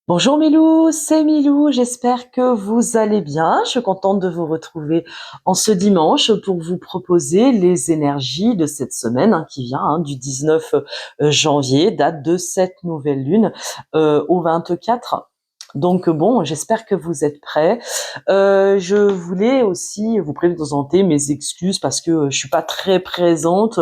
Bonjour Milou, c'est Milou, j'espère que vous allez bien. Je suis contente de vous retrouver en ce dimanche pour vous proposer les énergies de cette semaine qui vient du 19 janvier, date de cette nouvelle lune au 24. Donc bon, j'espère que vous êtes prêts. Je voulais aussi vous présenter mes excuses parce que je suis pas très présente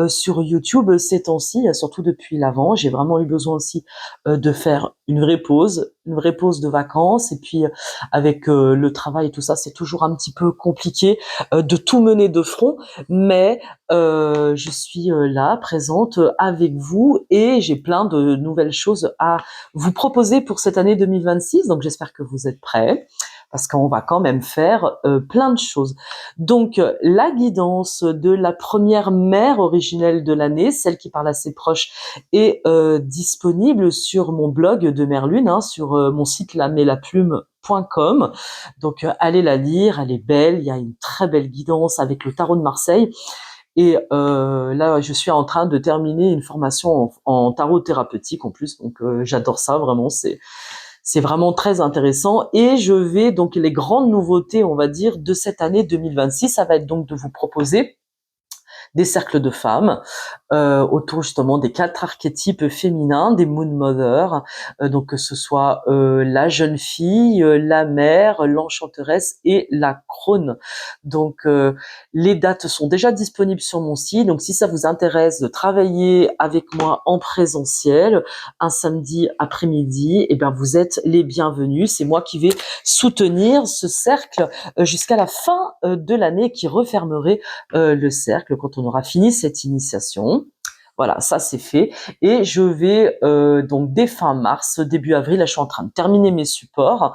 sur YouTube ces temps-ci, surtout depuis l'avant. J'ai vraiment eu besoin aussi de faire une vraie pause de vacances. Et puis avec le travail et tout ça, c'est toujours un petit peu compliqué de tout mener de front. Mais je suis là, présente avec vous, et j'ai plein de nouvelles choses à vous proposer pour cette année 2026. Donc j'espère que vous êtes prêts, parce qu'on va quand même faire plein de choses. Donc la guidance de la première mère originelle de l'année, celle qui parle à ses proches, est disponible sur mon blog de Merlune, sur mon site lamélaplume.com. Donc allez la lire, elle est belle, il y a une très belle guidance avec le tarot de Marseille. Et là, je suis en train de terminer une formation en tarot thérapeutique en plus, donc j'adore ça vraiment. C'est vraiment très intéressant. Et je vais donc, les grandes nouveautés, on va dire, de cette année 2026, ça va être donc de vous proposer des cercles de femmes autour justement des 4 archétypes féminins, des Moon Mothers, donc que ce soit la jeune fille, la mère, l'enchanteresse et la crone. Donc les dates sont déjà disponibles sur mon site, donc si ça vous intéresse de travailler avec moi en présentiel un samedi après-midi, eh bien vous êtes les bienvenus. C'est moi qui vais soutenir ce cercle jusqu'à la fin de l'année, qui refermerait le cercle quand on aura fini cette initiation. Voilà, ça c'est fait. Et je vais donc dès fin mars, début avril, là je suis en train de terminer mes supports.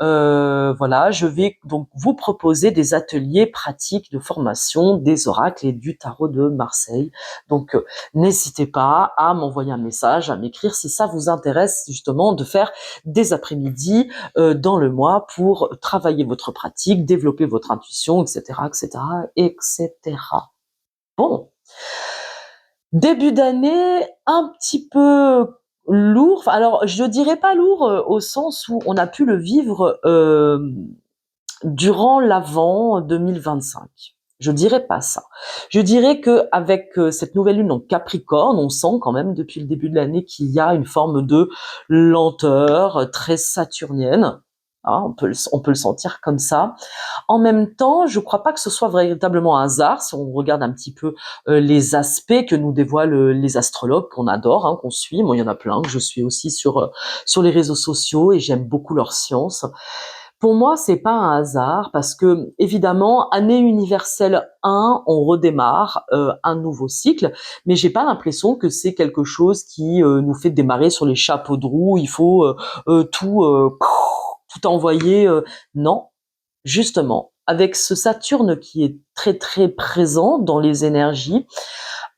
Voilà, je vais donc vous proposer des ateliers pratiques de formation des oracles et du tarot de Marseille. Donc n'hésitez pas à m'envoyer un message, à m'écrire si ça vous intéresse justement de faire des après-midi dans le mois pour travailler votre pratique, développer votre intuition, etc., etc., etc. Bon, début d'année un petit peu lourd. Enfin, alors, je dirais pas lourd au sens où on a pu le vivre durant l'avant 2025. Je dirais pas ça. Je dirais que avec cette nouvelle lune en Capricorne, on sent quand même depuis le début de l'année qu'il y a une forme de lenteur très saturnienne. Hein, on peut le sentir comme ça. En même temps, je ne crois pas que ce soit véritablement un hasard si on regarde un petit peu les aspects que nous dévoilent les astrologues qu'on adore, qu'on suit. Moi, il y en a plein que je suis aussi sur les réseaux sociaux, et j'aime beaucoup leur science. Pour moi, c'est pas un hasard, parce que évidemment, année universelle 1, on redémarre un nouveau cycle, mais j'ai pas l'impression que c'est quelque chose qui nous fait démarrer sur les chapeaux de roue. Il faut tout envoyer. Non, justement, avec ce Saturne qui est très très présent dans les énergies,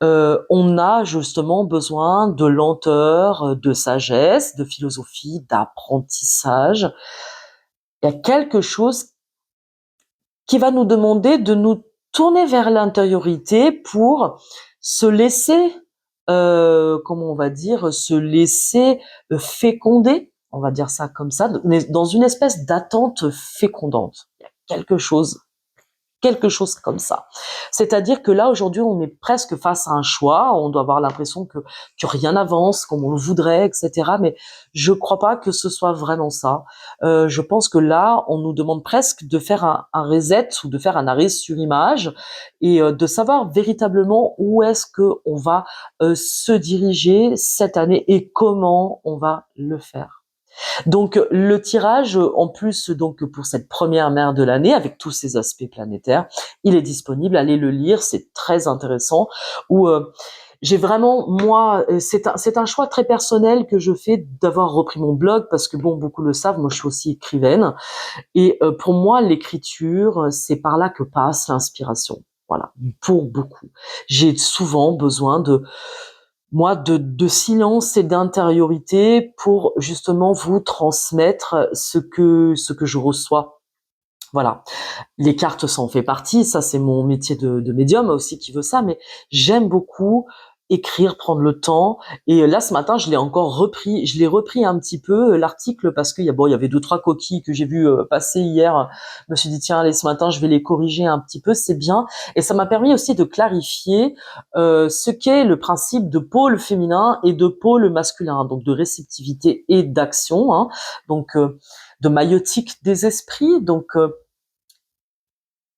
on a justement besoin de lenteur, de sagesse, de philosophie, d'apprentissage. Il y a quelque chose qui va nous demander de nous tourner vers l'intériorité pour se laisser, comment on va dire, se laisser féconder, on va dire ça comme ça, dans une espèce d'attente fécondante. Il y a quelque chose comme ça. C'est-à-dire que là, aujourd'hui, on est presque face à un choix. On doit avoir l'impression que rien n'avance comme on le voudrait, etc. Mais je crois pas que ce soit vraiment ça. Je pense que là, on nous demande presque de faire un reset, ou de faire un arrêt sur image, et de savoir véritablement où est-ce que on va se diriger cette année et comment on va le faire. Donc le tirage, en plus, donc pour cette première mère de l'année, avec tous ces aspects planétaires, il est disponible. Allez le lire, c'est très intéressant. Où j'ai vraiment, moi, c'est un choix très personnel que je fais d'avoir repris mon blog, parce que bon, beaucoup le savent, moi je suis aussi écrivaine, et pour moi l'écriture, c'est par là que passe l'inspiration. Voilà, pour beaucoup. J'ai souvent besoin de silence et d'intériorité pour justement vous transmettre ce que je reçois. Voilà. Les cartes, ça en fait partie. Ça, c'est mon métier de médium aussi qui veut ça. Mais j'aime beaucoup écrire, prendre le temps. Et là, ce matin, je l'ai repris un petit peu l'article parce qu'il y a il y avait deux trois coquilles que j'ai vu passer hier. Je me suis dit tiens, allez, ce matin, je vais les corriger un petit peu, c'est bien. Et ça m'a permis aussi de clarifier ce qu'est le principe de pôle féminin et de pôle masculin, donc de réceptivité et d'action, hein, donc de maïotique des esprits. Donc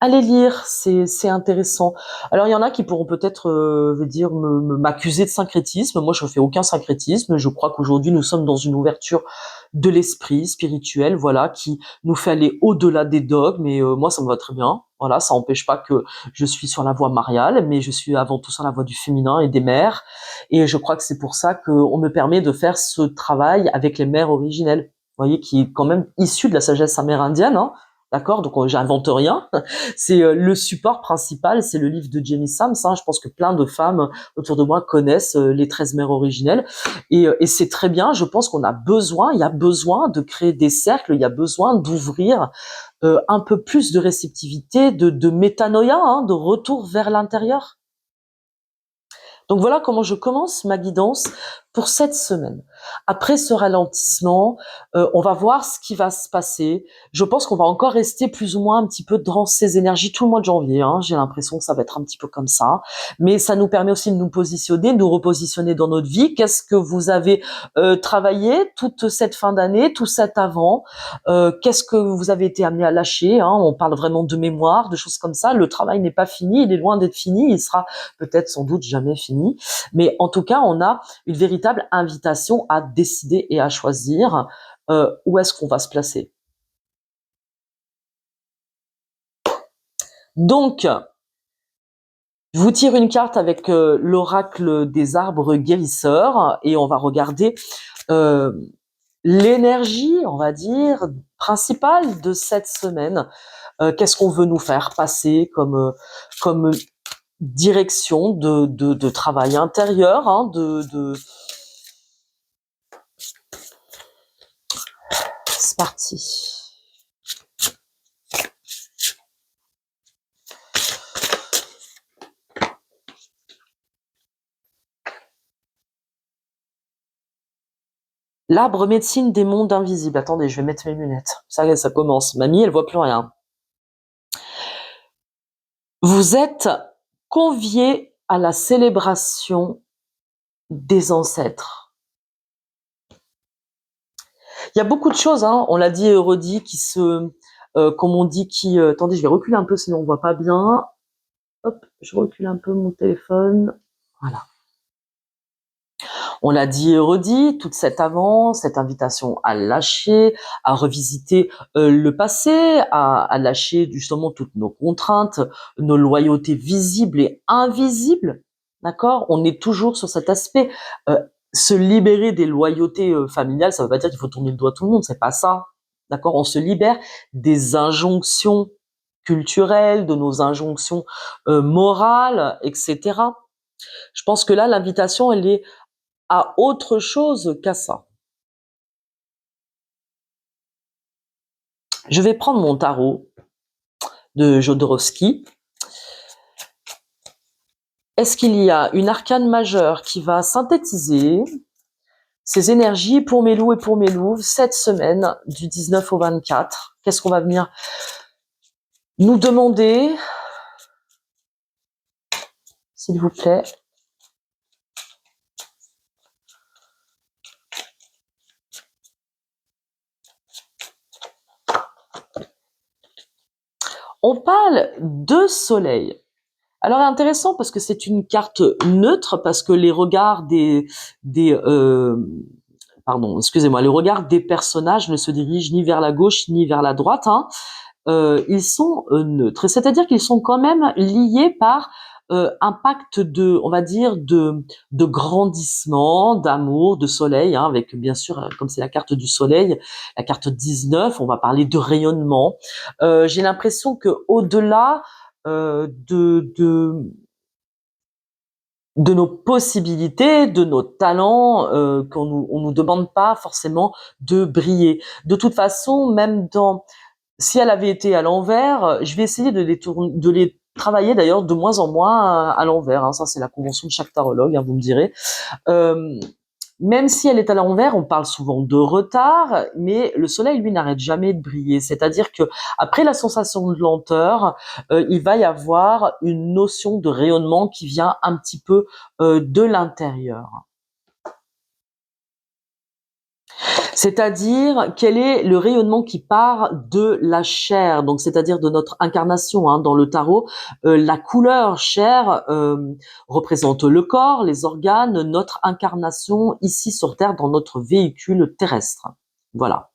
allez lire, c'est intéressant. Alors il y en a qui pourront peut-être dire m'accuser de syncrétisme. Moi je fais aucun syncrétisme. Je crois qu'aujourd'hui nous sommes dans une ouverture de l'esprit spirituel, voilà, qui nous fait aller au-delà des dogmes. Et moi ça me va très bien. Voilà, ça n'empêche pas que je suis sur la voie mariale, mais je suis avant tout sur la voie du féminin et des mères. Et je crois que c'est pour ça qu'on me permet de faire ce travail avec les mères originelles. Vous voyez, qui est quand même issu de la sagesse amérindienne, hein. D'accord, donc j'invente rien. C'est le support principal, c'est le livre de Jamie Sams, hein. Je pense que plein de femmes autour de moi connaissent les 13 mères originelles. Et c'est très bien. Je pense qu'on a besoin, il y a besoin de créer des cercles, il y a besoin d'ouvrir un peu plus de réceptivité, de métanoïa, hein, de retour vers l'intérieur. Donc voilà comment je commence ma guidance pour cette semaine. Après ce ralentissement, on va voir ce qui va se passer. Je pense qu'on va encore rester plus ou moins un petit peu dans ces énergies tout le mois de janvier, hein. J'ai l'impression que ça va être un petit peu comme ça. Mais ça nous permet aussi de nous positionner, de nous repositionner dans notre vie. Qu'est-ce que vous avez travaillé toute cette fin d'année, tout cet avant? Qu'est-ce que vous avez été amené à lâcher, hein? On parle vraiment de mémoire, de choses comme ça. Le travail n'est pas fini, il est loin d'être fini. Il sera peut-être sans doute jamais fini. Mais en tout cas, on a une véritable invitation à décider et à choisir où est-ce qu'on va se placer. Donc, je vous tire une carte avec l'oracle des arbres guérisseurs et on va regarder l'énergie, on va dire, principale de cette semaine. Qu'est-ce qu'on veut nous faire passer comme direction de travail intérieur, hein, C'est parti. L'arbre médecine des mondes invisibles. Attendez, je vais mettre mes lunettes. Ça commence. Mamie, elle voit plus rien. Vous êtes conviés à la célébration des ancêtres. Il y a beaucoup de choses, hein. On l'a dit et redit, comme on dit, attendez, je vais reculer un peu, sinon on voit pas bien. Hop, je recule un peu mon téléphone. Voilà. On l'a dit et redit, toute cette avance, cette invitation à lâcher, à revisiter le passé, à lâcher justement toutes nos contraintes, nos loyautés visibles et invisibles. D'accord? On est toujours sur cet aspect. Se libérer des loyautés familiales, ça veut pas dire qu'il faut tourner le doigt à tout le monde, c'est pas ça. D'accord? On se libère des injonctions culturelles, de nos injonctions morales, etc. Je pense que là, l'invitation, elle est à autre chose qu'à ça. Je vais prendre mon tarot de Jodorowsky. Est-ce qu'il y a une arcane majeure qui va synthétiser ces énergies pour mes loups et pour mes louves cette semaine du 19 au 24? Qu'est-ce qu'on va venir nous demander, s'il vous plaît? On parle de soleil. Alors intéressant parce que c'est une carte neutre, parce que les regards les regards des personnages ne se dirigent ni vers la gauche ni vers la droite, hein. Ils sont neutres, c'est-à-dire qu'ils sont quand même liés par un pacte on va dire, de grandissement, d'amour, de soleil, hein, avec bien sûr, comme c'est la carte du soleil, la carte 19, on va parler de rayonnement. J'ai l'impression que au-delà de nos possibilités, de nos talents, on nous demande pas forcément de briller. De toute façon, même si elle avait été à l'envers, je vais essayer de les travailler d'ailleurs de moins en moins à l'envers, hein. Ça, c'est la convention de chaque tarologue, hein, vous me direz. Même si elle est à l'envers, on parle souvent de retard, mais le soleil, lui, n'arrête jamais de briller. C'est-à-dire que après la sensation de lenteur, il va y avoir une notion de rayonnement qui vient un petit peu de l'intérieur. C'est-à-dire quel est le rayonnement qui part de la chair, donc c'est-à-dire de notre incarnation, hein. Dans le tarot, la couleur chair représente le corps, les organes, notre incarnation ici sur Terre dans notre véhicule terrestre. Voilà.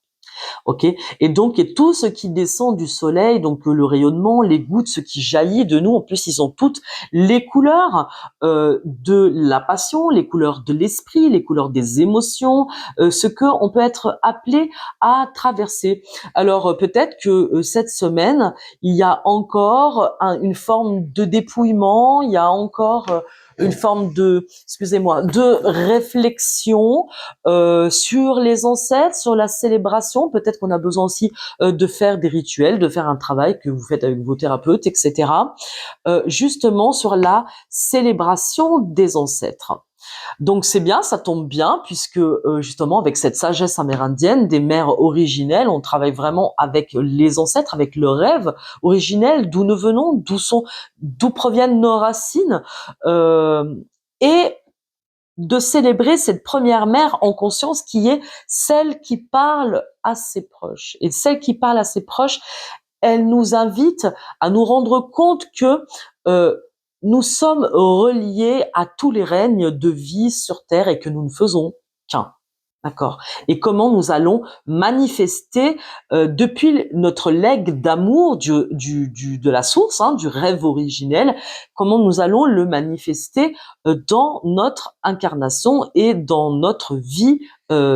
Ok. Et donc et tout ce qui descend du soleil, donc le rayonnement, les gouttes, ce qui jaillit de nous, en plus ils ont toutes les couleurs de la passion, les couleurs de l'esprit, les couleurs des émotions, ce que on peut être appelé à traverser. Alors peut-être que cette semaine il y a encore une forme de dépouillement, il y a encore une forme de, excusez-moi, de réflexion sur les ancêtres, sur la célébration. Peut-être qu'on a besoin aussi de faire des rituels, de faire un travail que vous faites avec vos thérapeutes, etc. Justement sur la célébration des ancêtres. Donc c'est bien, ça tombe bien, puisque justement avec cette sagesse amérindienne des mères originelles, on travaille vraiment avec les ancêtres, avec le rêve originel, d'où nous venons, d'où proviennent nos racines, et de célébrer cette première mère en conscience qui est celle qui parle à ses proches. Et celle qui parle à ses proches, elle nous invite à nous rendre compte que nous sommes reliés à tous les règnes de vie sur Terre et que nous ne faisons qu'un. D'accord. Et comment nous allons manifester depuis notre legs d'amour de la source, hein, du rêve originel, comment nous allons le manifester dans notre incarnation et dans notre vie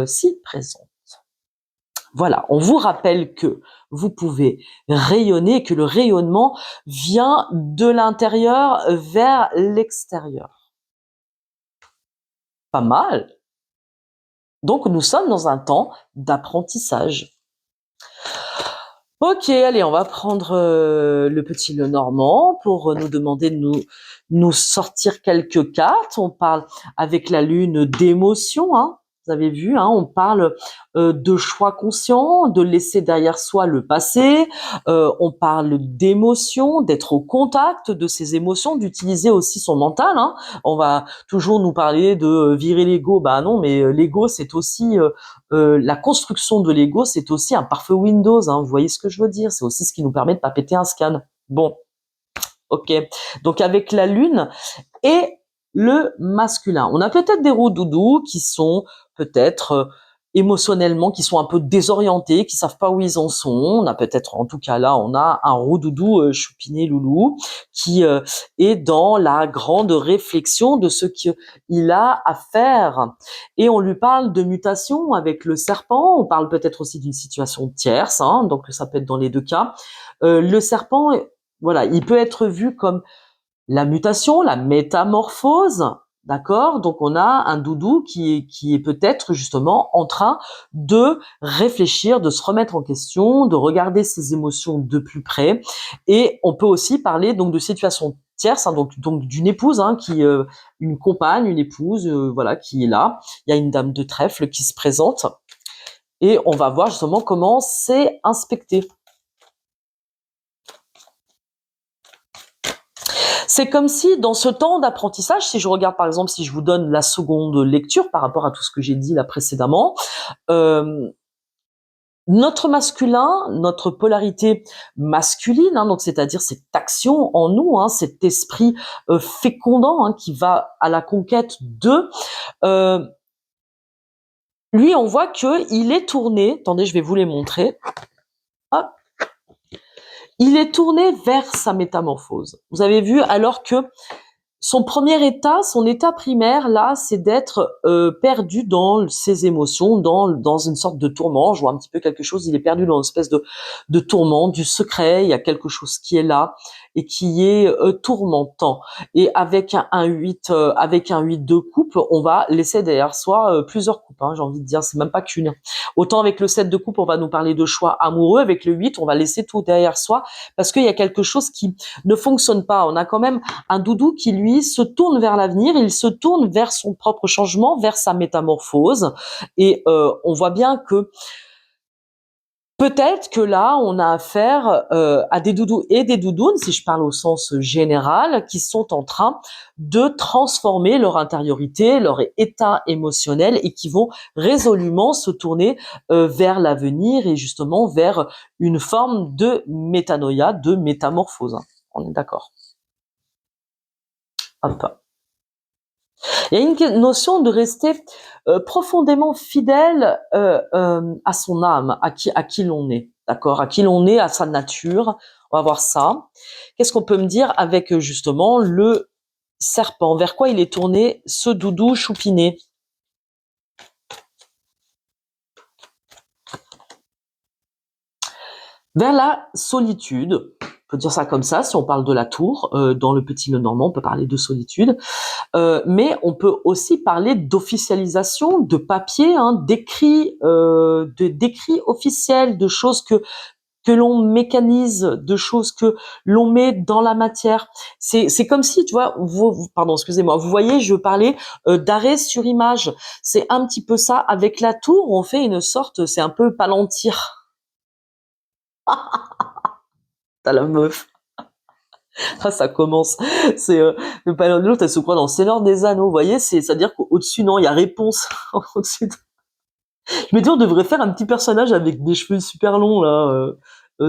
si présente. Voilà, on vous rappelle que vous pouvez rayonner, que le rayonnement vient de l'intérieur vers l'extérieur. Pas mal. Donc nous sommes dans un temps d'apprentissage. Ok, allez, on va prendre le petit Lenormand pour nous demander de nous sortir quelques cartes. On parle avec la lune d'émotion, hein. Vous avez vu, hein, on parle de choix conscients, de laisser derrière soi le passé. On parle d'émotion, d'être au contact de ses émotions, d'utiliser aussi son mental, hein. On va toujours nous parler de virer l'ego. Bah non, mais l'ego, c'est aussi la construction de l'ego, c'est aussi un parfait Windows, hein, vous voyez ce que je veux dire. C'est aussi ce qui nous permet de pas péter un scan. Bon, ok. Donc avec la lune et le masculin, on a peut-être des roux-doudous qui sont peut-être émotionnellement, qui sont un peu désorientés, qui savent pas où ils en sont. On a peut-être, en tout cas là, on a un roux-doudou choupiné loulou qui est dans la grande réflexion de ce qu'il a à faire. Et on lui parle de mutation avec le serpent. On parle peut-être aussi d'une situation tierce, hein, donc ça peut être dans les deux cas. Le serpent, voilà, il peut être vu comme la mutation, la métamorphose, d'accord? Donc on a un doudou qui est peut-être justement en train de réfléchir, de se remettre en question, de regarder ses émotions de plus près. Et on peut aussi parler donc de situation tierce, hein, donc d'une épouse, hein, qui une compagne, une épouse, voilà, qui est là. Il y a une dame de trèfle qui se présente et on va voir justement comment c'est inspecté. C'est comme si dans ce temps d'apprentissage, si je regarde par exemple, si je vous donne la seconde lecture par rapport à tout ce que j'ai dit là précédemment, notre masculin, notre polarité masculine, hein, donc c'est-à-dire cette action en nous, hein, cet esprit fécondant, hein, qui va à la conquête de, lui on voit que il est tourné. Attendez, je vais vous les montrer. Hop. Il est tourné vers sa métamorphose. Vous avez vu, alors que son premier état, son état primaire, là, c'est d'être perdu dans ses émotions, dans une sorte de tourment. Je vois un petit peu quelque chose, il est perdu dans une espèce de tourment, du secret, il y a quelque chose qui est là. et qui est tourmentant. Et avec un 8 de coupe, on va laisser derrière soi plusieurs coupes. J'ai envie de dire, c'est même pas qu'une. Autant avec le 7 de coupe, on va nous parler de choix amoureux. Avec le 8, on va laisser tout derrière soi parce qu'il y a quelque chose qui ne fonctionne pas. On a quand même un doudou qui, lui, se tourne vers l'avenir. Il se tourne vers son propre changement, vers sa métamorphose. Et on voit bien que peut-être que là, on a affaire à des doudous et des doudounes, si je parle au sens général, qui sont en train de transformer leur intériorité, leur état émotionnel et qui vont résolument se tourner vers l'avenir et justement vers une forme de métanoïa, de métamorphose. On est d'accord. Hop. Il y a une notion de rester profondément fidèle à son âme, à qui l'on est, d'accord, à qui l'on est, à sa nature. On va voir ça. Qu'est-ce qu'on peut me dire avec justement le serpent? Vers quoi il est tourné, ce doudou choupiné? Vers la solitude. On peut dire ça comme ça, si on parle de la tour, dans le Petit Lenormand, on peut parler de solitude. Mais on peut aussi parler d'officialisation, de papier, d'écrits, d'écrits officiels, de choses que l'on mécanise, de choses que l'on met dans la matière. C'est comme si, tu vois, pardon, excusez-moi, vous voyez, je parlais d'arrêt sur image. C'est un petit peu ça. Avec la tour, on fait une sorte, c'est un peu Palantir. T'as la meuf. Ah, ça commence. C'est le palais de l'autre, elle se croit dans le Seigneur des Anneaux. Vous voyez, c'est-à-dire qu'au-dessus, non, il y a réponse. Au-dessus Je me dis, on devrait faire un petit personnage avec des cheveux super longs là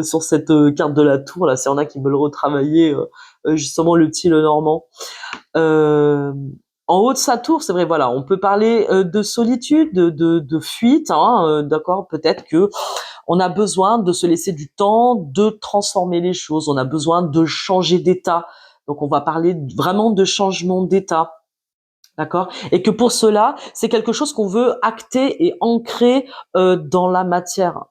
sur cette carte de la tour là. S'il y en a qui veulent retravailler justement le petit Lenormand. Euh, En haut de sa tour, c'est vrai, voilà, on peut parler de solitude, de fuite, d'accord. Peut-être que on a besoin de se laisser du temps de transformer les choses. On a besoin de changer d'état. Donc, on va parler vraiment de changement d'état. D'accord? Et que pour cela, c'est quelque chose qu'on veut acter et ancrer dans la matière.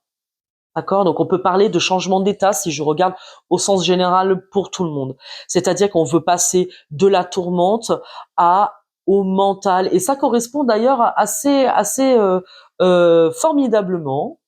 D'accord? Donc on peut parler de changement d'état si je regarde au sens général pour tout le monde. C'est-à-dire qu'on veut passer de la tourmente au mental. Et ça correspond d'ailleurs assez formidablement,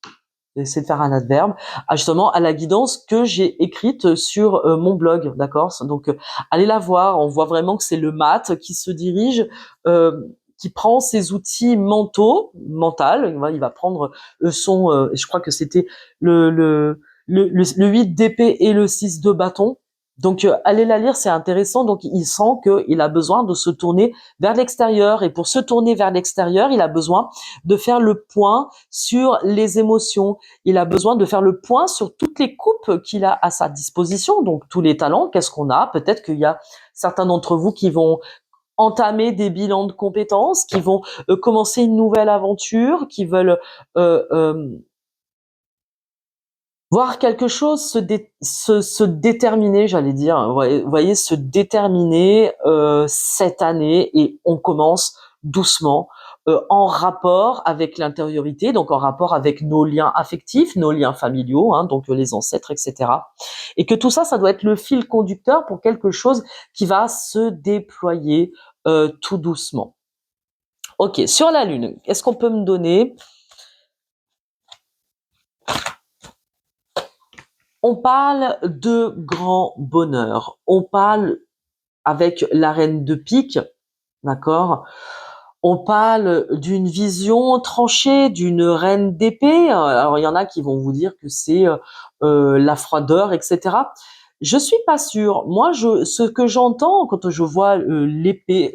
j'essaie de faire un adverbe, justement à la guidance que j'ai écrite sur mon blog, d'accord? Donc allez la voir, on voit vraiment que c'est le mat qui se dirige, euh, qui prend ses outils mental, il va prendre je crois que c'était le 8 d'épée et le 6 de bâton. Donc allez la lire, c'est intéressant. Donc il sent qu'il a besoin de se tourner vers l'extérieur, et pour se tourner vers l'extérieur, il a besoin de faire le point sur les émotions. Il a besoin de faire le point sur toutes les coupes qu'il a à sa disposition, donc tous les talents, qu'est-ce qu'on a. Peut-être qu'il y a certains d'entre vous qui vont entamer des bilans de compétences, qui vont commencer une nouvelle aventure, qui veulent euh, euh, voir quelque chose se déterminer, j'allais dire, vous voyez, se déterminer cette année, et on commence doucement en rapport avec l'intériorité, donc en rapport avec nos liens affectifs, nos liens familiaux, donc les ancêtres, etc. Et que tout ça, ça doit être le fil conducteur pour quelque chose qui va se déployer tout doucement. Ok, sur la Lune, est-ce qu'on peut me donner... On parle de grand bonheur. On parle avec la reine de pique, d'accord? On parle d'une vision tranchée d'une reine d'épée. Alors il y en a qui vont vous dire que c'est la froideur, etc. Je suis pas sûre. Moi, ce que j'entends quand je vois l'épée,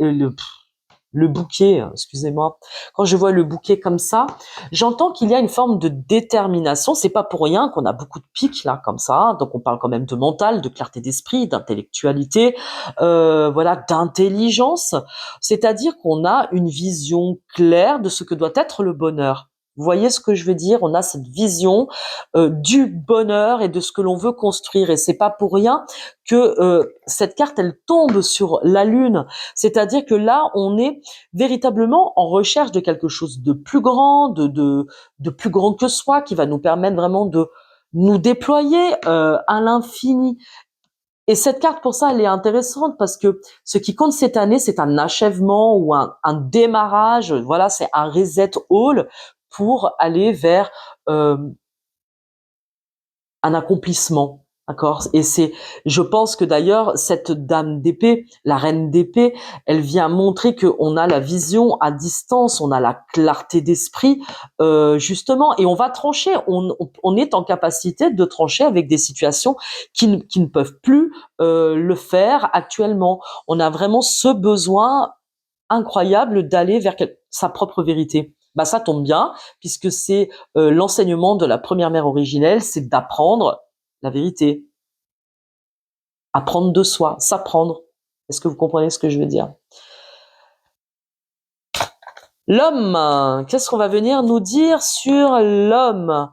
le bouquet, excusez-moi, quand je vois le bouquet comme ça, j'entends qu'il y a une forme de détermination. C'est pas pour rien qu'on a beaucoup de pics là comme ça. Donc on parle quand même de mental, de clarté d'esprit, d'intellectualité, voilà, d'intelligence. C'est-à-dire qu'on a une vision claire de ce que doit être le bonheur. Vous voyez ce que je veux dire? On a cette vision du bonheur et de ce que l'on veut construire. Et c'est pas pour rien que cette carte, elle tombe sur la Lune. C'est-à-dire que là, on est véritablement en recherche de quelque chose de plus grand, de plus grand que soi, qui va nous permettre vraiment de nous déployer à l'infini. Et cette carte, pour ça, elle est intéressante parce que ce qui compte cette année, c'est un achèvement ou un démarrage. Voilà, c'est un reset all pour aller vers un accomplissement. D'accord. Et je pense que d'ailleurs, cette dame d'épée, la reine d'épée, elle vient montrer que on a la vision à distance, on a la clarté d'esprit, justement, et on va trancher. On est en capacité de trancher avec des situations qui ne peuvent plus le faire actuellement. On a vraiment ce besoin incroyable d'aller vers sa propre vérité. Bah ça tombe bien puisque c'est l'enseignement de la première mère originelle, c'est d'apprendre la vérité, apprendre de soi, s'apprendre. Est-ce que vous comprenez ce que je veux dire? L'homme, qu'est-ce qu'on va venir nous dire sur l'homme?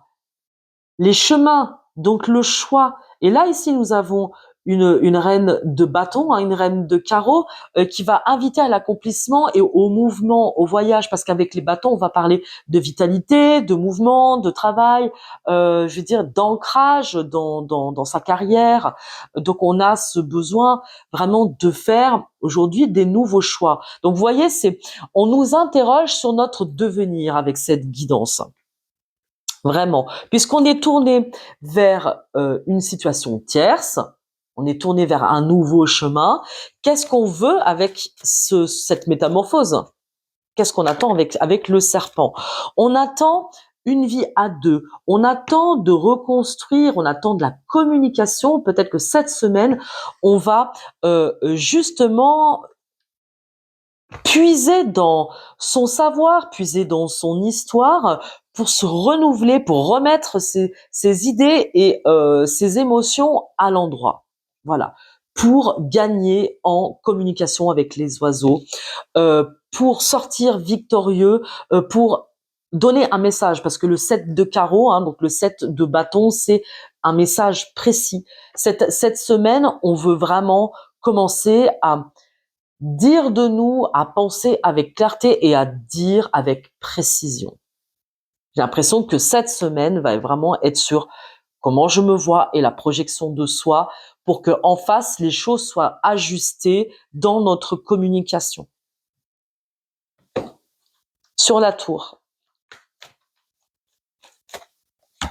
Les chemins, donc le choix. Et là, ici, nous avons une reine de bâton, hein, une reine de carreau, qui va inviter à l'accomplissement et au mouvement, au voyage, parce qu'avec les bâtons, on va parler de vitalité, de mouvement, de travail, je veux dire d'ancrage dans sa carrière. Donc, on a ce besoin vraiment de faire aujourd'hui des nouveaux choix. Donc, vous voyez, on nous interroge sur notre devenir avec cette guidance. Vraiment, puisqu'on est tourné vers une situation tierce, on est tourné vers un nouveau chemin. Qu'est-ce qu'on veut avec cette métamorphose? Qu'est-ce qu'on attend avec le serpent? On attend une vie à deux. On attend de reconstruire, on attend de la communication. Peut-être que cette semaine, on va justement puiser dans son savoir, puiser dans son histoire pour se renouveler, pour remettre ses idées et ses émotions à l'endroit. Voilà, pour gagner en communication avec les oiseaux, pour sortir victorieux, pour donner un message, parce que le 7 de carreau, hein, donc le 7 de bâton, c'est un message précis. Cette semaine, on veut vraiment commencer à dire de nous, à penser avec clarté et à dire avec précision. J'ai l'impression que cette semaine va vraiment être sur comment je me vois et la projection de soi pour que en face les choses soient ajustées dans notre communication. Sur la tour. Vous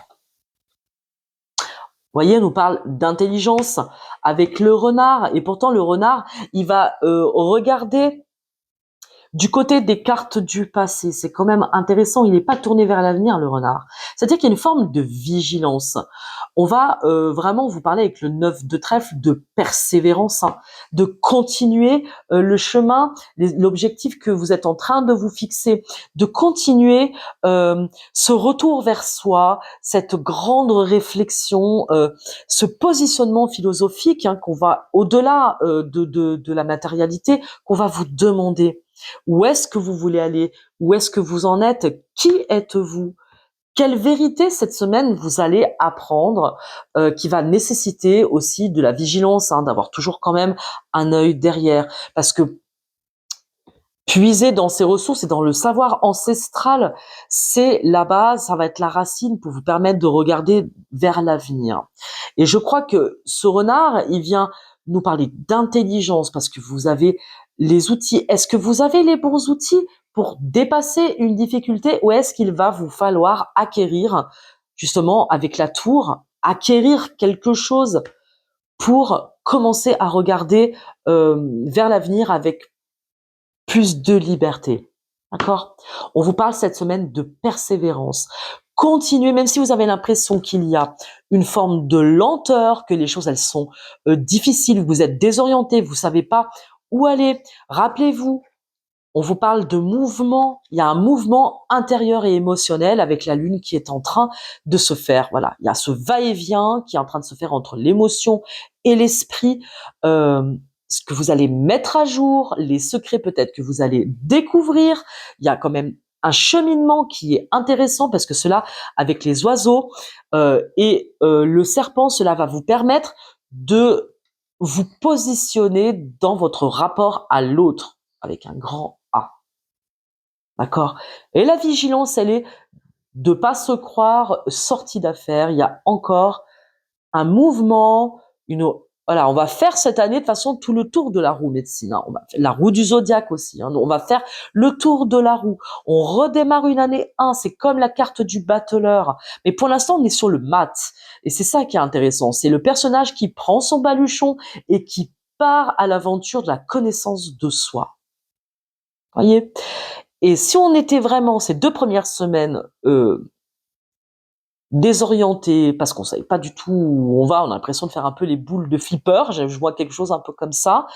voyez, on nous parle d'intelligence avec le renard et pourtant le renard, il va regarder du côté des cartes du passé. C'est quand même intéressant, il n'est pas tourné vers l'avenir, le renard. C'est-à-dire qu'il y a une forme de vigilance. On va vraiment vous parler avec le 9 de trèfle de persévérance, hein, de continuer le chemin, l'objectif que vous êtes en train de vous fixer, de continuer ce retour vers soi, cette grande réflexion, ce positionnement philosophique, hein, qu'on va au-delà de la matérialité, qu'on va vous demander. Où est-ce que vous voulez aller? Où est-ce que vous en êtes? Qui êtes-vous? Quelle vérité cette semaine vous allez apprendre, qui va nécessiter aussi de la vigilance, hein, d'avoir toujours quand même un œil derrière. Parce que puiser dans ces ressources et dans le savoir ancestral, c'est la base, ça va être la racine pour vous permettre de regarder vers l'avenir. Et je crois que ce renard, il vient nous parler d'intelligence parce que vous avez les outils. Est-ce que vous avez les bons outils pour dépasser une difficulté ou est-ce qu'il va vous falloir acquérir, justement avec la tour, acquérir quelque chose pour commencer à regarder vers l'avenir avec plus de liberté. D'accord? On vous parle cette semaine de persévérance. Continuez, même si vous avez l'impression qu'il y a une forme de lenteur, que les choses elles sont difficiles, vous êtes désorienté, vous savez pas où aller. Rappelez-vous, on vous parle de mouvement. Il y a un mouvement intérieur et émotionnel avec la lune qui est en train de se faire. Voilà, il y a ce va-et-vient qui est en train de se faire entre l'émotion et l'esprit. Ce que vous allez mettre à jour, les secrets peut-être que vous allez découvrir. Il y a quand même un cheminement qui est intéressant parce que cela, avec les oiseaux et le serpent, cela va vous permettre de vous positionner dans votre rapport à l'autre avec un grand A. D'accord? Et la vigilance, elle est de pas se croire sorti d'affaires. Il y a encore un mouvement, Voilà, on va faire cette année de toute façon tout le tour de la roue médecine, hein. On va faire la roue du zodiaque aussi, hein. On va faire le tour de la roue. On redémarre une année 1, c'est comme la carte du battleur. Mais pour l'instant, on est sur le mat. Et c'est ça qui est intéressant. C'est le personnage qui prend son baluchon et qui part à l'aventure de la connaissance de soi. Voyez? Et si on était vraiment ces 2 premières semaines désorientés parce qu'on savait pas du tout où on va, on a l'impression de faire un peu les boules de flipper, je vois quelque chose un peu comme ça.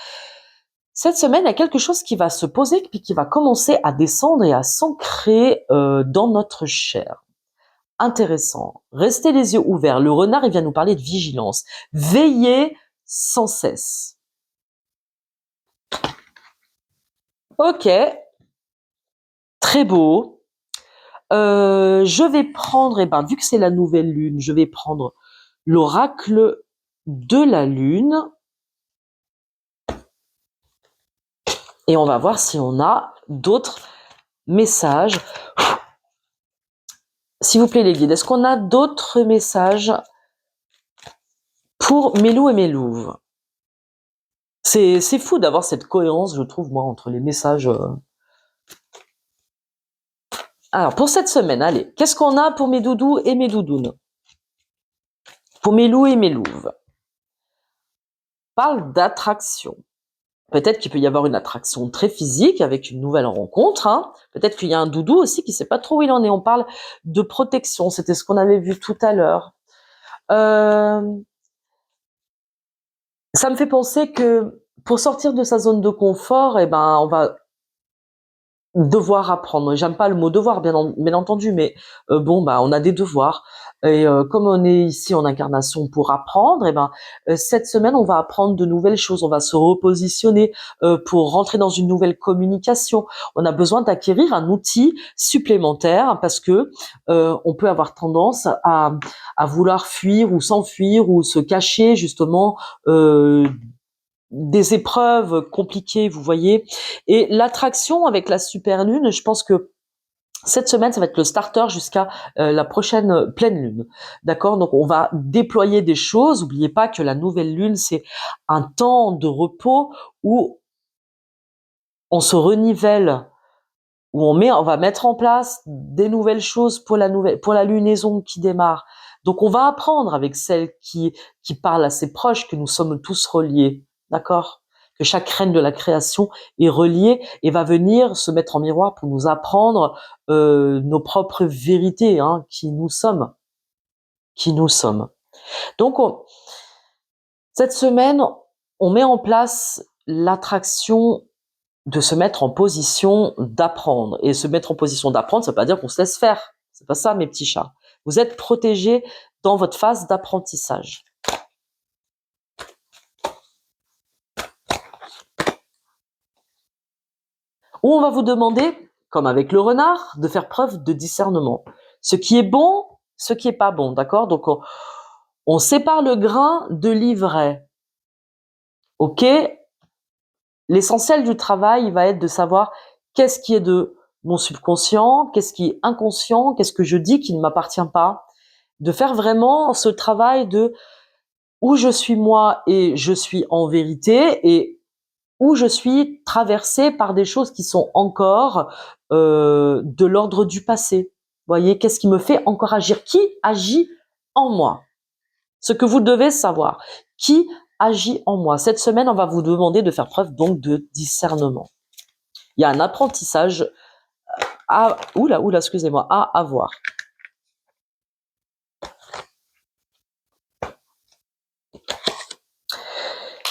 Cette semaine, il y a quelque chose qui va se poser puis qui va commencer à descendre et à s'ancrer dans notre chair. Intéressant. Restez les yeux ouverts. Le renard, il vient nous parler de vigilance. Veillez sans cesse. Ok, très beau. Je vais prendre, vu que c'est la nouvelle lune, je vais prendre l'oracle de la lune et on va voir si on a d'autres messages. S'il vous plaît les guides, est-ce qu'on a d'autres messages pour Mélou et Mélouve? C'est fou d'avoir cette cohérence, je trouve, moi, entre les messages. Alors, pour cette semaine, allez, qu'est-ce qu'on a pour mes doudous et mes doudounes? Pour Mélou et Mélouve. Parle d'attraction. Peut-être qu'il peut y avoir une attraction très physique avec une nouvelle rencontre, hein. Peut-être qu'il y a un doudou aussi qui sait pas trop où il en est. On parle de protection, c'était ce qu'on avait vu tout à l'heure. Ça me fait penser que pour sortir de sa zone de confort, on va devoir apprendre. J'aime pas le mot devoir, bien entendu, mais on a des devoirs. Et comme on est ici en incarnation pour apprendre, cette semaine, on va apprendre de nouvelles choses. On va se repositionner pour rentrer dans une nouvelle communication. On a besoin d'acquérir un outil supplémentaire parce que on peut avoir tendance à vouloir fuir ou s'enfuir ou se cacher justement des épreuves compliquées, vous voyez. Et l'attraction avec la super lune, je pense que cette semaine, ça va être le starter jusqu'à la prochaine pleine lune. D'accord? Donc, on va déployer des choses. N'oubliez pas que la nouvelle lune, c'est un temps de repos où on se renivelle, où on va mettre en place des nouvelles choses pour la lunaison qui démarre. Donc, on va apprendre avec celle qui parle à ses proches que nous sommes tous reliés. D'accord? Que chaque reine de la création est reliée et va venir se mettre en miroir pour nous apprendre nos propres vérités, hein, qui nous sommes. Donc, cette semaine, on met en place l'attraction de se mettre en position d'apprendre. Et se mettre en position d'apprendre, ça veut pas dire qu'on se laisse faire. C'est pas ça, mes petits chats. Vous êtes protégés dans votre phase d'apprentissage. Où on va vous demander, comme avec le renard, de faire preuve de discernement. Ce qui est bon, ce qui est pas bon, d'accord? Donc, on sépare le grain de l'ivraie. Ok? L'essentiel du travail va être de savoir qu'est-ce qui est de mon subconscient, qu'est-ce qui est inconscient, qu'est-ce que je dis qui ne m'appartient pas. De faire vraiment ce travail de où je suis moi et je suis en vérité et où je suis traversée par des choses qui sont encore de l'ordre du passé. Vous voyez, qu'est-ce qui me fait encore agir? Qui agit en moi? Ce que vous devez savoir. Qui agit en moi? Cette semaine, on va vous demander de faire preuve donc de discernement. Il y a un apprentissage à avoir.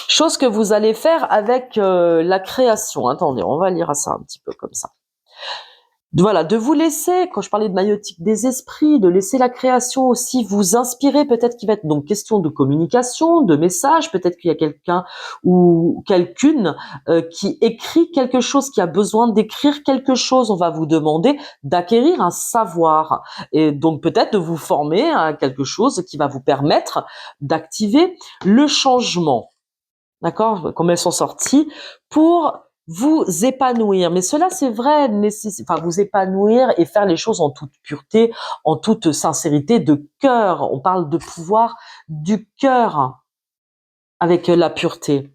Chose que vous allez faire avec la création. Attendez, on va lire ça un petit peu comme ça. Voilà, de vous laisser, quand je parlais de maïotique des esprits, de laisser la création aussi vous inspirer, peut-être qu'il va être donc question de communication, de message, peut-être qu'il y a quelqu'un ou quelqu'une qui écrit quelque chose, qui a besoin d'écrire quelque chose, on va vous demander d'acquérir un savoir et donc peut-être de vous former à quelque chose qui va vous permettre d'activer le changement. D'accord? Comme elles sont sorties pour vous épanouir. Mais cela, c'est vrai, vous épanouir et faire les choses en toute pureté, en toute sincérité de cœur. On parle de pouvoir du cœur. avec la pureté.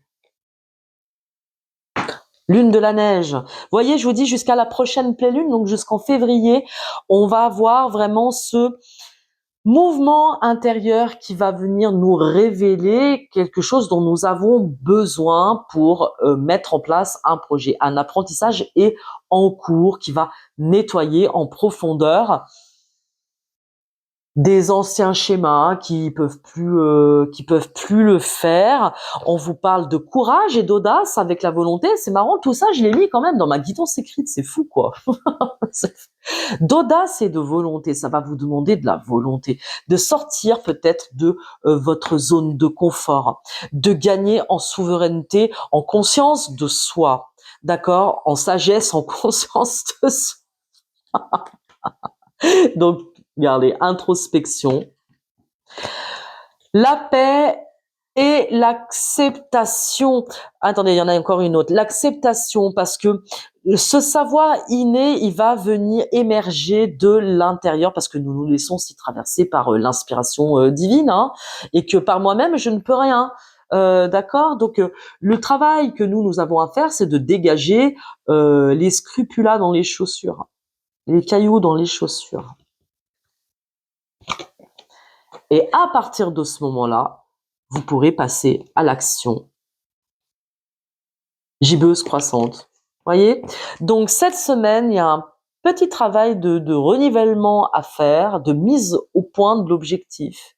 Lune de la neige. Vous voyez, je vous dis jusqu'à la prochaine pleine lune, donc jusqu'en février, on va avoir vraiment ce mouvement intérieur qui va venir nous révéler quelque chose dont nous avons besoin pour mettre en place un projet. Un apprentissage est en cours qui va nettoyer en profondeur des anciens schémas qui peuvent plus le faire. On vous parle de courage et d'audace avec la volonté. C'est marrant, tout ça, je l'ai mis quand même dans ma guidance écrite. C'est fou, quoi. D'audace et de volonté, ça va vous demander de la volonté, de sortir peut-être de votre zone de confort, de gagner en souveraineté, en conscience de soi, d'accord, en sagesse, en conscience de soi. Donc, regardez, introspection, la paix et l'acceptation. Attendez, il y en a encore une autre. L'acceptation, parce que ce savoir inné, il va venir émerger de l'intérieur, parce que nous nous laissons s'y traverser par l'inspiration divine, hein, et que par moi-même, je ne peux rien. D'accord. Donc, le travail que nous avons à faire, c'est de dégager les scrupulas dans les chaussures, les cailloux dans les chaussures. Et à partir de ce moment-là, vous pourrez passer à l'action gibbeuse croissante. Voyez? Donc cette semaine, il y a un petit travail de renivellement à faire, de mise au point de l'objectif.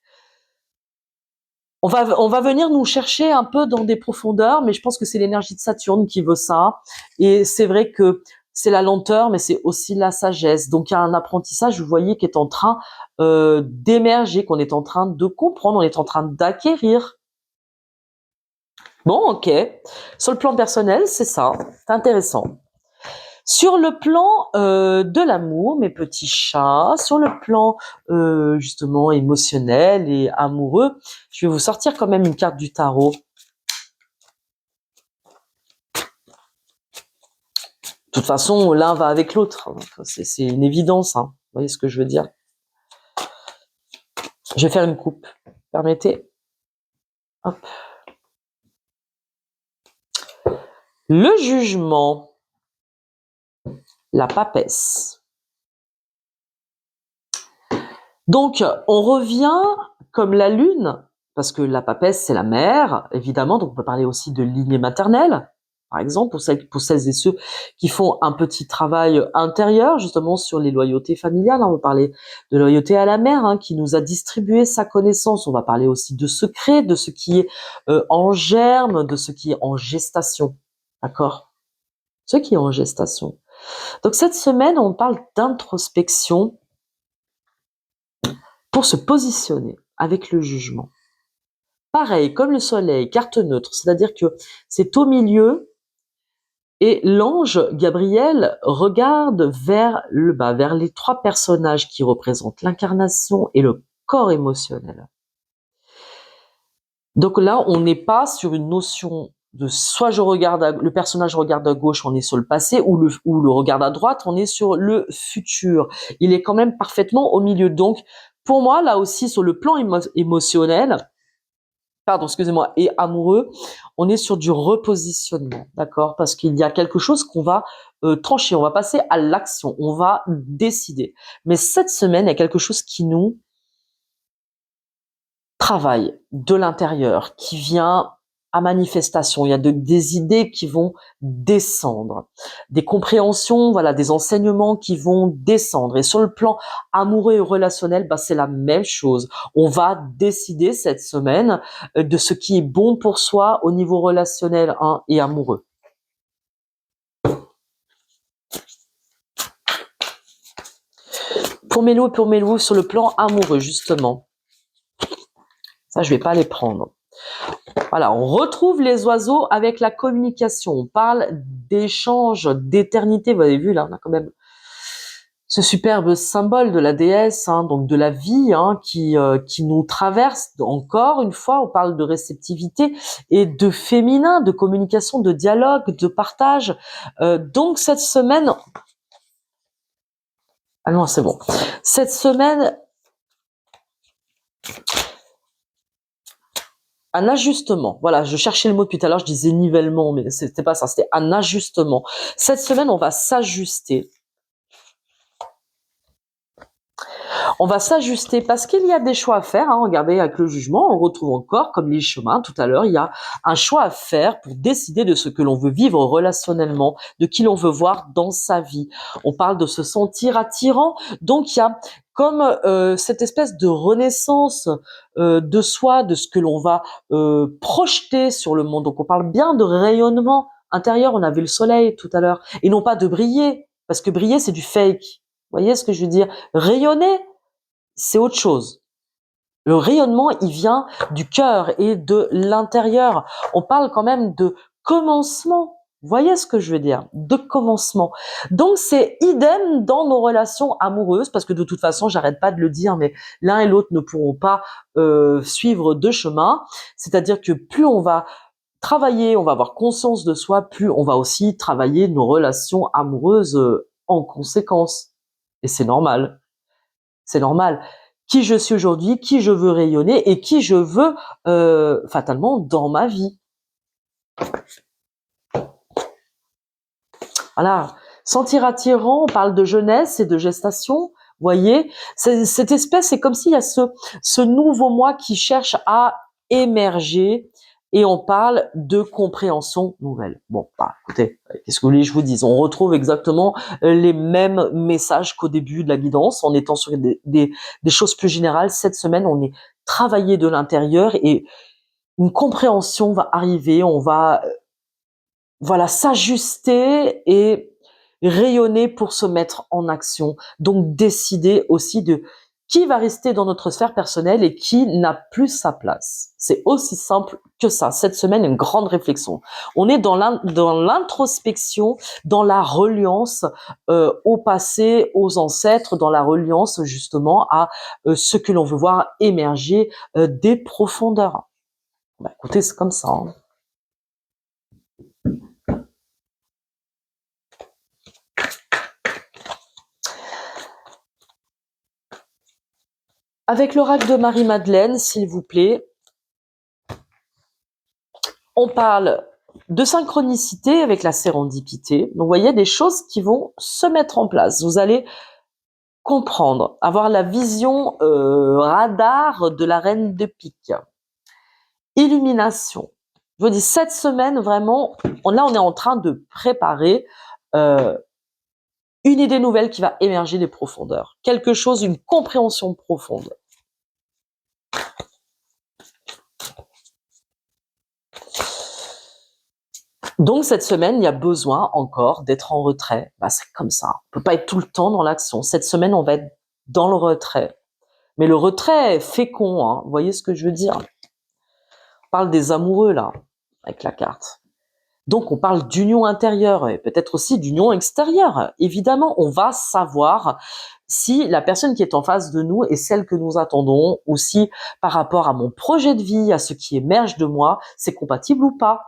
On va venir nous chercher un peu dans des profondeurs, mais je pense que c'est l'énergie de Saturne qui veut ça. Et c'est vrai que c'est la lenteur, mais c'est aussi la sagesse. Donc il y a un apprentissage, vous voyez, qui est en train d'émerger, qu'on est en train de comprendre, on est en train d'acquérir. Bon, ok. Sur le plan personnel, c'est ça. C'est intéressant. Sur le plan de l'amour, mes petits chats, sur le plan justement émotionnel et amoureux, je vais vous sortir quand même une carte du tarot. De toute façon, l'un va avec l'autre. C'est une évidence. Hein. Vous voyez ce que je veux dire? Je vais faire une coupe. Permettez. Hop. Le jugement. La papesse. Donc, on revient comme la lune, parce que la papesse, c'est la mère, évidemment, donc on peut parler aussi de lignée maternelle, par exemple, pour celles et ceux qui font un petit travail intérieur, justement, sur les loyautés familiales. On va parler de loyauté à la mère, hein, qui nous a distribué sa connaissance. On va parler aussi de secret, de ce qui est en germe, de ce qui est en gestation. D'accord? Ce qui est en gestation. Donc, cette semaine, on parle d'introspection, pour se positionner avec le jugement. Pareil, comme le soleil, carte neutre, c'est-à-dire que c'est au milieu et l'ange Gabriel regarde vers le bas, vers les trois personnages qui représentent l'incarnation et le corps émotionnel. Donc là, on n'est pas sur une notion de soit le personnage regarde à gauche, on est sur le passé, ou le regarde à droite, on est sur le futur. Il est quand même parfaitement au milieu. Donc, pour moi, là aussi, sur le plan émotionnel, et amoureux, on est sur du repositionnement, d'accord? Parce qu'il y a quelque chose qu'on va trancher, on va passer à l'action, on va décider. Mais cette semaine, il y a quelque chose qui nous travaille de l'intérieur, qui vient à manifestation. Il y a des idées qui vont descendre, des compréhensions, voilà, des enseignements qui vont descendre. Et sur le plan amoureux et relationnel, c'est la même chose. On va décider cette semaine de ce qui est bon pour soi au niveau relationnel et amoureux. Pour Mélo, sur le plan amoureux, justement. Ça, je vais pas les prendre. Voilà, on retrouve les oiseaux avec la communication. On parle d'échange, d'éternité. Vous avez vu, là, on a quand même ce superbe symbole de la déesse, hein, donc de la vie, hein, qui nous traverse. Encore une fois, on parle de réceptivité et de féminin, de communication, de dialogue, de partage. Donc cette semaine... Ah non, c'est bon. Cette semaine... Un ajustement. Voilà, je cherchais le mot depuis tout à l'heure, je disais nivellement, mais c'était pas ça, c'était un ajustement. Cette semaine, on va s'ajuster. On va s'ajuster parce qu'il y a des choix à faire. Hein. Regardez, avec le jugement, on retrouve encore, comme les chemins tout à l'heure, il y a un choix à faire pour décider de ce que l'on veut vivre relationnellement, de qui l'on veut voir dans sa vie. On parle de se sentir attirant. Donc, il y a comme cette espèce de renaissance de soi, de ce que l'on va projeter sur le monde. Donc, on parle bien de rayonnement intérieur. On avait le soleil tout à l'heure. Et non pas de briller, parce que briller, c'est du fake. Vous voyez ce que je veux dire? Rayonner, c'est autre chose. Le rayonnement, il vient du cœur et de l'intérieur. On parle quand même de commencement. Vous voyez ce que je veux dire? De commencement. Donc c'est idem dans nos relations amoureuses, parce que de toute façon, j'arrête pas de le dire, mais l'un et l'autre ne pourront pas suivre deux chemins. C'est-à-dire que plus on va travailler, on va avoir conscience de soi, plus on va aussi travailler nos relations amoureuses en conséquence. Et c'est normal. C'est normal. Qui je suis aujourd'hui, qui je veux rayonner et qui je veux fatalement dans ma vie. Voilà. Sentir attirant, on parle de jeunesse et de gestation. Vous voyez, cette espèce, c'est comme s'il y a ce nouveau moi qui cherche à émerger, et on parle de compréhension nouvelle. Bon, bah, écoutez, qu'est-ce que vous voulez que je vous dise? On retrouve exactement les mêmes messages qu'au début de la guidance, en étant sur des choses plus générales. Cette semaine, on est travaillé de l'intérieur et une compréhension va arriver. On va voilà, s'ajuster et rayonner pour se mettre en action. Donc décider aussi de qui va rester dans notre sphère personnelle et qui n'a plus sa place. C'est aussi simple que ça. Cette semaine, une grande réflexion. On est dans l'introspection, dans la reliance au passé, aux ancêtres, dans la reliance justement à ce que l'on veut voir émerger des profondeurs. Bah, écoutez, c'est comme ça. Hein. Avec l'oracle de Marie-Madeleine, s'il vous plaît, on parle de synchronicité avec la sérendipité. Donc, vous voyez, des choses qui vont se mettre en place. Vous allez comprendre, avoir la vision radar de la reine de pique. Illumination. Je vous dis, cette semaine, vraiment, là, on est en train de préparer une idée nouvelle qui va émerger des profondeurs. Quelque chose, une compréhension profonde. Donc cette semaine, il y a besoin encore d'être en retrait. Bah, c'est comme ça. On peut pas être tout le temps dans l'action. Cette semaine, on va être dans le retrait. Mais le retrait est fécond. Hein. Vous voyez ce que je veux dire? On parle des amoureux là, avec la carte. Donc on parle d'union intérieure et peut-être aussi d'union extérieure. Évidemment, on va savoir si la personne qui est en face de nous est celle que nous attendons, ou si par rapport à mon projet de vie, à ce qui émerge de moi, c'est compatible ou pas.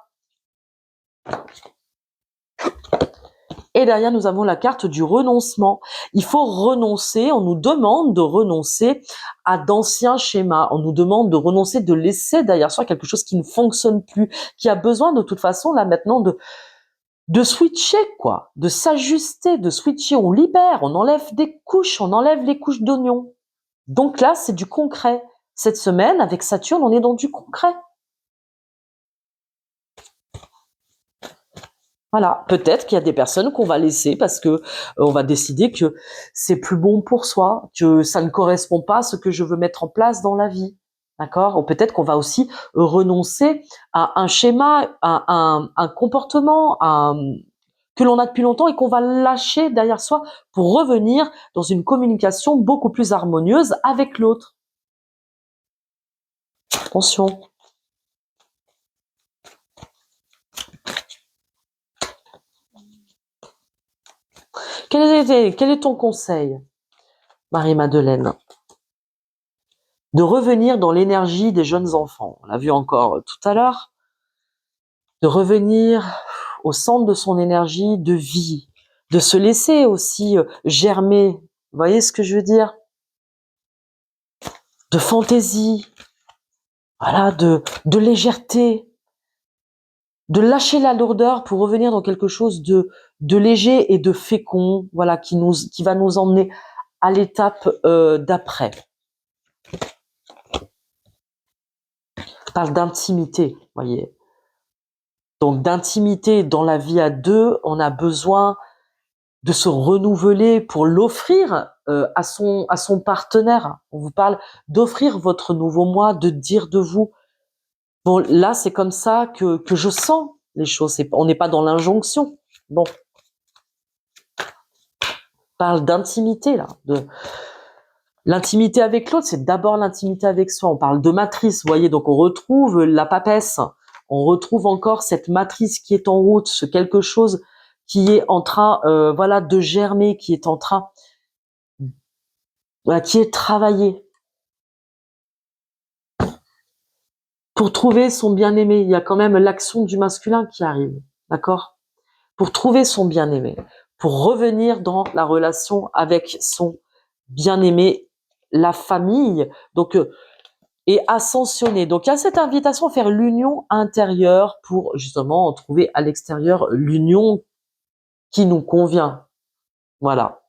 Et derrière, nous avons la carte du renoncement. Il faut renoncer, on nous demande de renoncer à d'anciens schémas. On nous demande de renoncer, de laisser derrière soi quelque chose qui ne fonctionne plus, qui a besoin de toute façon, là maintenant, de switcher, quoi, de s'ajuster, de switcher. On libère, on enlève des couches, on enlève les couches d'oignons. Donc là, c'est du concret. Cette semaine, avec Saturne, on est dans du concret. Voilà, peut-être qu'il y a des personnes qu'on va laisser parce que on va décider que c'est plus bon pour soi, que ça ne correspond pas à ce que je veux mettre en place dans la vie. D'accord? Ou peut-être qu'on va aussi renoncer à un schéma, à un comportement, que l'on a depuis longtemps et qu'on va lâcher derrière soi pour revenir dans une communication beaucoup plus harmonieuse avec l'autre. Attention. Quel est ton conseil, Marie-Madeleine? De revenir dans l'énergie des jeunes enfants. On l'a vu encore tout à l'heure. De revenir au centre de son énergie de vie. De se laisser aussi germer. Vous voyez ce que je veux dire? De fantaisie. voilà, de légèreté, de lâcher la lourdeur pour revenir dans quelque chose de léger et de fécond, voilà, qui va nous emmener à l'étape d'après. Je parle d'intimité, voyez. Donc d'intimité dans la vie à deux, on a besoin de se renouveler pour l'offrir à son partenaire. On vous parle d'offrir votre nouveau moi, de dire de vous. Bon, là, c'est comme ça que je sens les choses. On n'est pas dans l'injonction. Bon, on parle d'intimité, là. L'intimité avec l'autre, c'est d'abord l'intimité avec soi. On parle de matrice, vous voyez, donc on retrouve la papesse. On retrouve encore cette matrice qui est en route, ce quelque chose qui est en train, voilà, de germer, qui est en train, voilà, qui est travaillé. Pour trouver son bien-aimé, il y a quand même l'action du masculin qui arrive, d'accord? Pour trouver son bien-aimé, pour revenir dans la relation avec son bien-aimé, la famille, donc et ascensionner. Donc il y a cette invitation à faire l'union intérieure pour justement trouver à l'extérieur l'union qui nous convient. Voilà.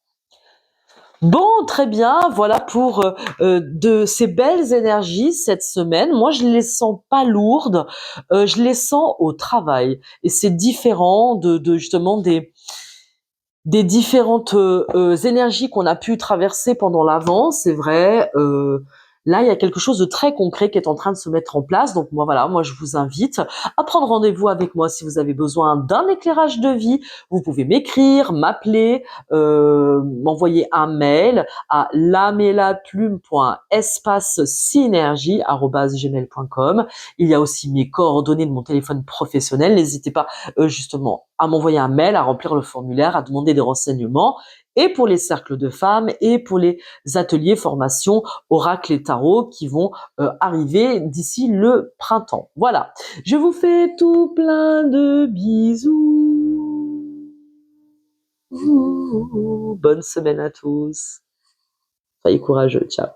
Bon, très bien, voilà pour de ces belles énergies cette semaine. Moi, je les sens pas lourdes, je les sens au travail. Et c'est différent de justement des différentes énergies qu'on a pu traverser pendant l'avant, c'est vrai. Là, il y a quelque chose de très concret qui est en train de se mettre en place. Donc moi, voilà, moi je vous invite à prendre rendez-vous avec moi si vous avez besoin d'un éclairage de vie. Vous pouvez m'écrire, m'appeler, m'envoyer un mail à lamélaplume.espacesynergie@gmail.com. Il y a aussi mes coordonnées de mon téléphone professionnel. N'hésitez pas justement à m'envoyer un mail, à remplir le formulaire, à demander des renseignements, et pour les cercles de femmes et pour les ateliers formation oracle et tarot qui vont arriver d'ici le printemps. Voilà, je vous fais tout plein de bisous. Bonne semaine à tous. Soyez courageux, ciao.